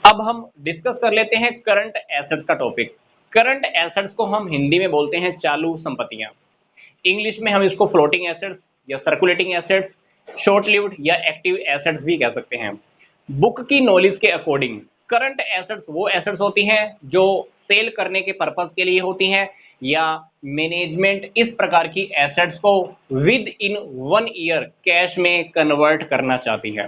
अब हम डिस्कस कर लेते हैं करंट एसेट्स का टॉपिक। करंट एसेट्स को हम हिंदी में बोलते हैं चालू संपत्तियां। इंग्लिश में हम इसको फ्लोटिंग एसेट्स या सर्कुलेटिंग एसेट्स, शॉर्ट लिव्ड या एक्टिव एसेट्स भी कह सकते हैं। बुक की नॉलेज के अकॉर्डिंग करंट एसेट्स वो एसेट्स होती हैं जो सेल करने के पर्पस के लिए होती हैं, या मैनेजमेंट इस प्रकार की एसेट्स को विद इन 1 ईयर कैश में कन्वर्ट करना चाहती है।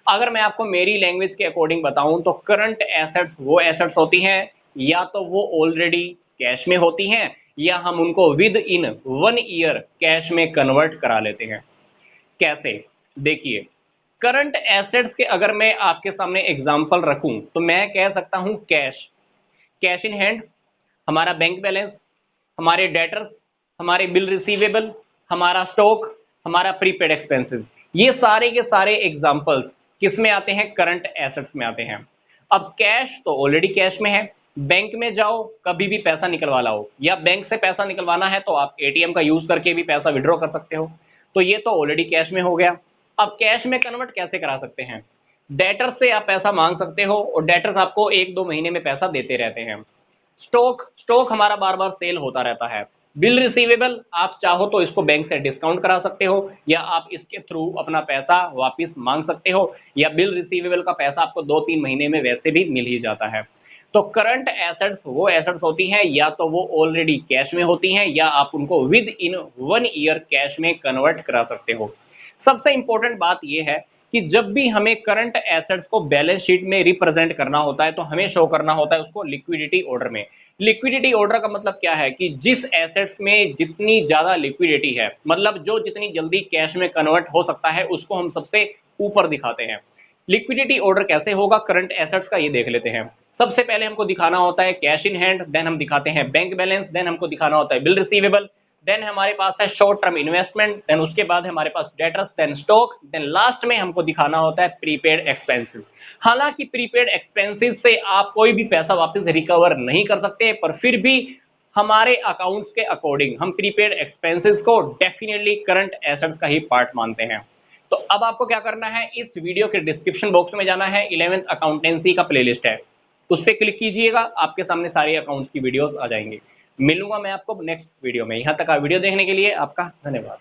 अगर मैं आपको मेरी लैंग्वेज के अकॉर्डिंग बताऊं तो करंट एसेट्स वो एसेट्स होती हैं या तो वो ऑलरेडी कैश में होती हैं, या हम उनको विद इन 1 ईयर कैश में कन्वर्ट करा लेते हैं। कैसे? देखिए, करंट एसेट्स के अगर मैं आपके सामने एग्जांपल रखूं तो मैं कह सकता हूं कैश, कैश इन हैंड, हमारा बैंक बैलेंस, हमारे डेटर्स, हमारे बिल रिसीवेबल, हमारा स्टॉक, हमारा प्रीपेड एक्सपेंसेस, ये सारे के सारे एग्जांपल्स किस में आते हैं? करंट एसेट्स में आते हैं। अब कैश तो ऑलरेडी कैश में है, बैंक में जाओ कभी भी पैसा निकलवा लाओ, या बैंक से पैसा निकलवाना है तो आप एटीएम का यूज करके भी पैसा विड्रॉ कर सकते हो, तो ये तो ऑलरेडी कैश में हो गया। अब कैश में कन्वर्ट कैसे करा सकते हैं? डेटर्स से आप पैसा मांग सकते हो और डेटर्स आपको 1-2 महीने में पैसा देते रहते हैं। स्टॉक हमारा बार बार सेल होता रहता है। बिल रिसीवेबल, आप चाहो तो इसको बैंक से डिस्काउंट करा सकते हो, या आप इसके थ्रू अपना पैसा वापस मांग सकते हो, या बिल रिसीवेबल का पैसा आपको 2-3 महीने में वैसे भी मिल ही जाता है। तो करंट एसेट्स वो एसेट्स होती हैं या तो वो ऑलरेडी कैश में होती हैं, या आप उनको विद इन 1 ईयर कैश में कन्वर्ट करा सकते हो। सबसे इंपॉर्टेंट बात यह है कि जब भी हमें करंट एसेट्स को बैलेंस शीट में रिप्रेजेंट करना होता है तो हमें शो करना होता है उसको लिक्विडिटी ऑर्डर में। लिक्विडिटी ऑर्डर का मतलब क्या है कि जिस एसेट्स में जितनी ज्यादा लिक्विडिटी है, मतलब जो जितनी जल्दी कैश में कन्वर्ट हो सकता है, उसको हम सबसे ऊपर दिखाते हैं। लिक्विडिटी ऑर्डर कैसे होगा करंट एसेट्स का, ये देख लेते हैं। सबसे पहले हमको दिखाना होता है कैश इन हैंड, देन हम दिखाते हैं बैंक बैलेंस, देन हमको दिखाना होता है बिल रिसीवेबल, देन हमारे पास है शॉर्ट टर्म इन्वेस्टमेंट, देन उसके बाद हमारे पास debtors, then stock, then last में हमको दिखाना होता है प्रीपेड एक्सपेंसेस। हालांकि प्रीपेड एक्सपेंसेस से आप कोई भी पैसा वापस रिकवर नहीं कर सकते, पर फिर भी हमारे अकाउंट्स के अकॉर्डिंग हम प्रीपेड एक्सपेंसेस को डेफिनेटली करंट एसेट्स का ही पार्ट मानते हैं। तो अब आपको क्या करना है, इस वीडियो के डिस्क्रिप्शन बॉक्स में जाना है, 11th अकाउंटेंसी का प्लेलिस्ट है, उस पर क्लिक कीजिएगा, आपके सामने सारे अकाउंट्स की वीडियोस आ जाएंगे। मिलूंगा मैं आपको नेक्स्ट वीडियो में। यहां तक वीडियो देखने के लिए आपका धन्यवाद।